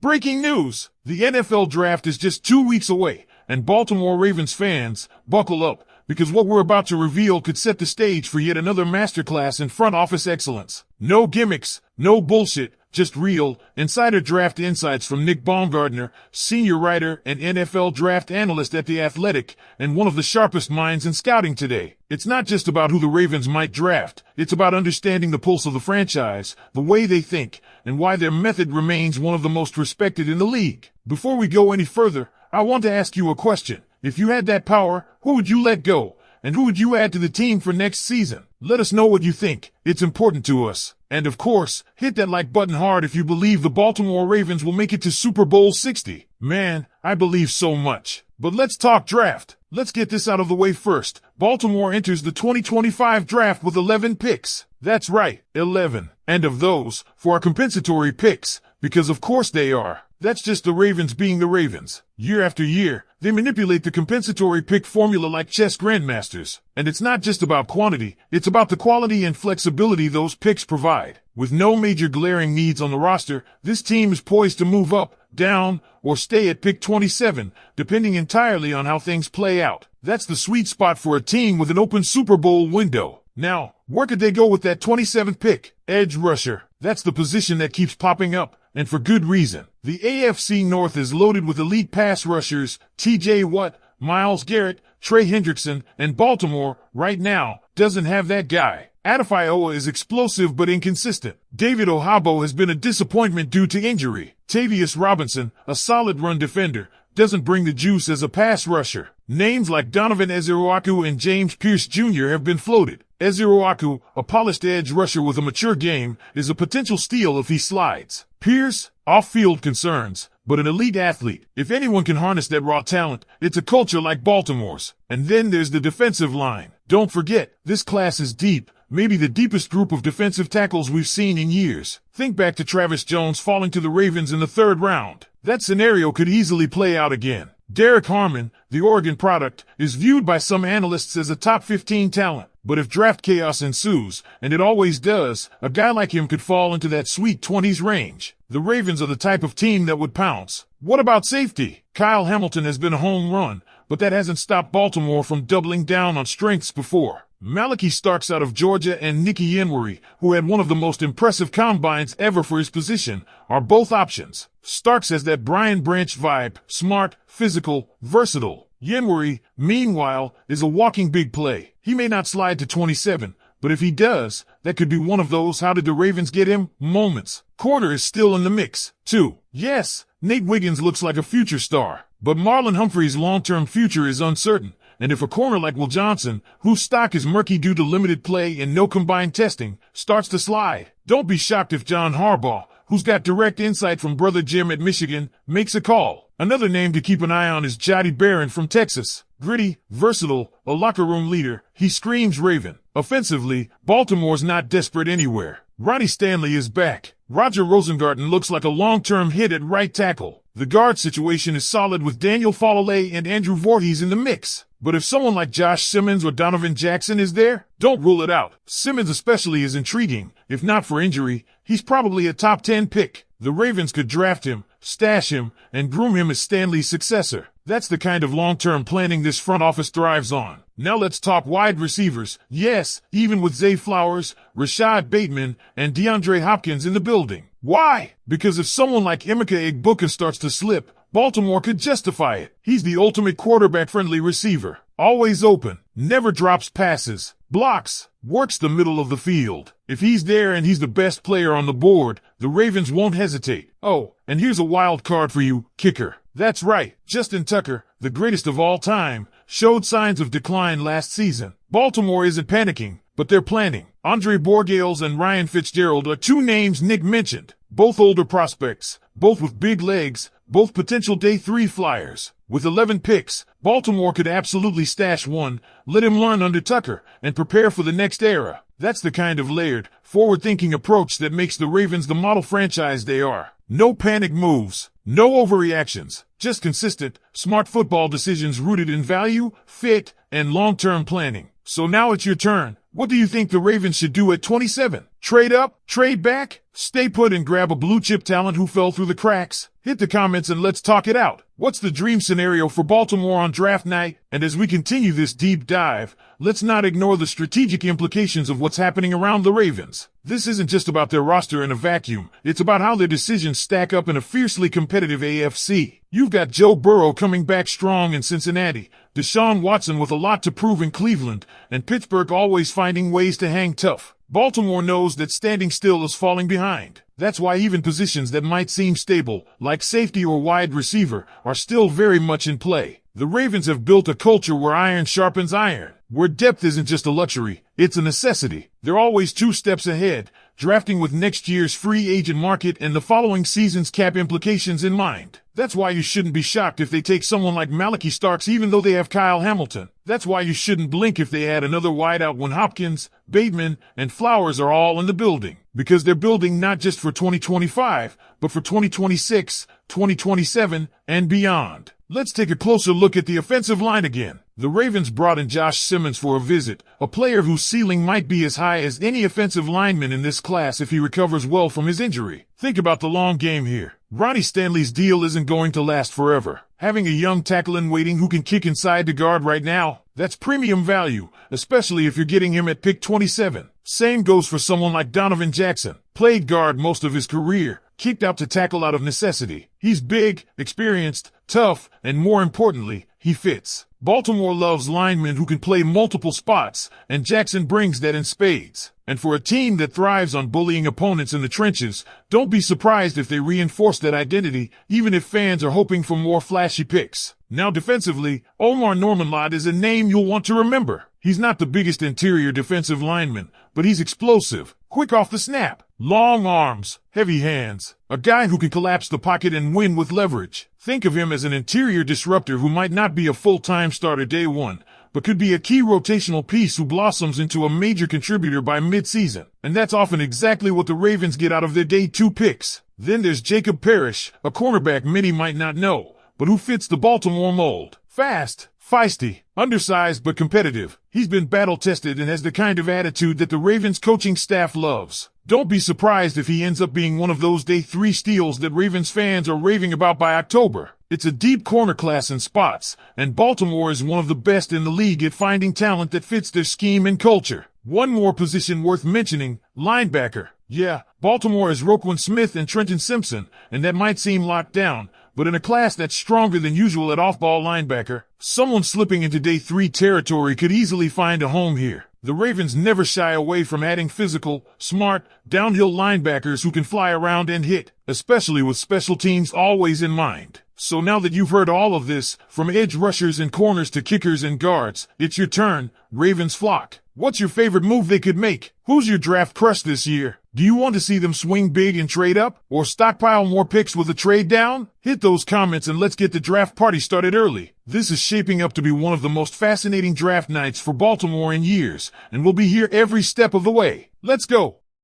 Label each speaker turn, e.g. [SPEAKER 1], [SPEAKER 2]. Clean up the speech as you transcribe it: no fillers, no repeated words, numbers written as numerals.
[SPEAKER 1] Breaking news! The NFL draft is just 2 weeks away, and Baltimore Ravens fans, buckle up, because what we're about to reveal could set the stage for yet another masterclass in front office excellence. No gimmicks, no bullshit, just real, insider draft insights from Nick Baumgardner, senior writer and NFL draft analyst at The Athletic, and one of the sharpest minds in scouting today. It's not just about who the Ravens might draft, it's about understanding the pulse of the franchise, the way they think, and why their method remains one of the most respected in the league. Before we go any further, I want to ask you a question. If you had that power, who would you let go? And who would you add to the team for next season? Let us know what you think. It's important to us. And of course, hit that like button hard if you believe the Baltimore Ravens will make it to Super Bowl 60. Man, I believe so much. But let's talk draft. Let's get this out of the way first. Baltimore enters the 2025 draft with 11 picks. That's right, 11. And of those, 4 are compensatory picks, because of course they are. That's just the Ravens being the Ravens. Year after year, they manipulate the compensatory pick formula like chess grandmasters. And it's not just about quantity, it's about the quality and flexibility those picks provide. With no major glaring needs on the roster, this team is poised to move up, down, or stay at pick 27, depending entirely on how things play out. That's the sweet spot for a team with an open Super Bowl window. Now, where could they go with that 27th pick? Edge rusher. That's the position that keeps popping up, and for good reason. The AFC North is loaded with elite pass rushers, TJ Watt, Myles Garrett, Trey Hendrickson, and Baltimore, right now, doesn't have that guy. Adefiola is explosive but inconsistent. David Ohabo has been a disappointment due to injury. Tavius Robinson, a solid run defender, doesn't bring the juice as a pass rusher. Names like Donovan Ezeruaku and James Pierce Jr. have been floated. Ezeruaku, a polished edge rusher with a mature game, is a potential steal if he slides. Pierce, off-field concerns, but an elite athlete. If anyone can harness that raw talent, it's a culture like Baltimore's. And then there's the defensive line. Don't forget, this class is deep, maybe the deepest group of defensive tackles we've seen in years. Think back to Travis Jones falling to the Ravens in the 3rd round. That scenario could easily play out again. Derek Harmon, the Oregon product, is viewed by some analysts as a top 15 talent. But if draft chaos ensues, and it always does, a guy like him could fall into that sweet 20s range. The Ravens are the type of team that would pounce. What about safety? Kyle Hamilton has been a home run, but that hasn't stopped Baltimore from doubling down on strengths before. Malachi Starks out of Georgia and Nicky Yenwary, who had one of the most impressive combines ever for his position, are both options. Starks has that Brian Branch vibe, smart, physical, versatile. Yenwary, meanwhile, is a walking big play. He may not slide to 27, but if he does, that could be one of those "how did the Ravens get him" moments. Corner is still in the mix, too. Yes, Nate Wiggins looks like a future star, but Marlon Humphrey's long-term future is uncertain. And if a corner like Will Johnson, whose stock is murky due to limited play and no combined testing, starts to slide, don't be shocked if John Harbaugh, who's got direct insight from brother Jim at Michigan, makes a call. Another name to keep an eye on is Jody Barron from Texas. Gritty, versatile, a locker room leader, he screams Raven. Offensively, Baltimore's not desperate anywhere. Ronnie Stanley is back. Roger Rosengarten looks like a long-term hit at right tackle. The guard situation is solid with Daniel Falalay and Andrew Voorhees in the mix. But if someone like Josh Simmons or Donovan Jackson is there, don't rule it out. Simmons especially is intriguing. If not for injury, he's probably a top 10 pick. The Ravens could draft him, stash him, and groom him as Stanley's successor. That's the kind of long-term planning this front office thrives on. Now let's talk wide receivers. Yes, even with Zay Flowers, Rashad Bateman, and DeAndre Hopkins in the building. Why? Because if someone like Emeka Egbuka starts to slip, Baltimore could justify it. He's the ultimate quarterback-friendly receiver. Always open, never drops passes, blocks, works the middle of the field. If he's there and he's the best player on the board, the Ravens won't hesitate. Oh, and here's a wild card for you, kicker. That's right, Justin Tucker, the greatest of all time, showed signs of decline last season. Baltimore isn't panicking, but they're planning. Andre Borgales and Ryan Fitzgerald are 2 names Nick mentioned. Both older prospects, both with big legs, both potential day 3 flyers. With 11 picks, Baltimore could absolutely stash one, let him learn under Tucker, and prepare for the next era. That's the kind of layered, forward-thinking approach that makes the Ravens the model franchise they are. No panic moves, no overreactions, just consistent, smart football decisions rooted in value, fit, and long-term planning. So now it's your turn. What do you think the Ravens should do at 27? Trade up? Trade back? Stay put and grab a blue chip talent who fell through the cracks? Hit the comments and let's talk it out. What's the dream scenario for Baltimore on draft night? And as we continue this deep dive, let's not ignore the strategic implications of what's happening around the Ravens. This isn't just about their roster in a vacuum. It's about how their decisions stack up in a fiercely competitive AFC. You've got Joe Burrow coming back strong in Cincinnati, Deshaun Watson with a lot to prove in Cleveland, and Pittsburgh always finding ways to hang tough. Baltimore knows that standing still is falling behind. That's why even positions that might seem stable, like safety or wide receiver, are still very much in play. The Ravens have built a culture where iron sharpens iron, where depth isn't just a luxury, it's a necessity. They're always 2 steps ahead, drafting with next year's free agent market and the following season's cap implications in mind. That's why you shouldn't be shocked if they take someone like Malachi Starks even though they have Kyle Hamilton. That's why you shouldn't blink if they add another wideout when Hopkins, Bateman, and Flowers are all in the building. Because they're building not just for 2025, but for 2026, 2027, and beyond. Let's take a closer look at the offensive line again. The Ravens brought in Josh Simmons for a visit, a player whose ceiling might be as high as any offensive lineman in this class if he recovers well from his injury. Think about the long game here. Ronnie Stanley's deal isn't going to last forever. Having a young tackle in waiting who can kick inside the guard right now, that's premium value, especially if you're getting him at pick 27. Same goes for someone like Donovan Jackson. Played guard most of his career, kicked out to tackle out of necessity. He's big, experienced, tough, and more importantly, he fits. Baltimore loves linemen who can play multiple spots, and Jackson brings that in spades. And for a team that thrives on bullying opponents in the trenches, don't be surprised if they reinforce that identity, even if fans are hoping for more flashy picks. Now defensively, Omar Normanlott is a name you'll want to remember. He's not the biggest interior defensive lineman, but he's explosive, quick off the snap, long arms, heavy hands, a guy who can collapse the pocket and win with leverage. Think of him as an interior disruptor who might not be a full-time starter day one, but could be a key rotational piece who blossoms into a major contributor by mid-season. And that's often exactly what the Ravens get out of their day 2 picks. Then there's Jacob Parrish, a cornerback many might not know, but who fits the Baltimore mold. Fast, feisty, undersized but competitive. He's been battle-tested and has the kind of attitude that the Ravens coaching staff loves. Don't be surprised if he ends up being one of those day 3 steals that Ravens fans are raving about by October. It's a deep corner class in spots, and Baltimore is one of the best in the league at finding talent that fits their scheme and culture. One more position worth mentioning, linebacker. Yeah, Baltimore has Roquan Smith and Trenton Simpson, and that might seem locked down, but in a class that's stronger than usual at off-ball linebacker, someone slipping into day 3 territory could easily find a home here. The Ravens never shy away from adding physical, smart, downhill linebackers who can fly around and hit, especially with special teams always in mind. So now that you've heard all of this, from edge rushers and corners to kickers and guards, it's your turn, Ravens flock. What's your favorite move they could make? Who's your draft crush this year? Do you want to see them swing big and trade up, or stockpile more picks with a trade down? Hit those comments and let's get the draft party started early. This is shaping up to be one of the most fascinating draft nights for Baltimore in years, and we'll be here every step of the way. Let's go!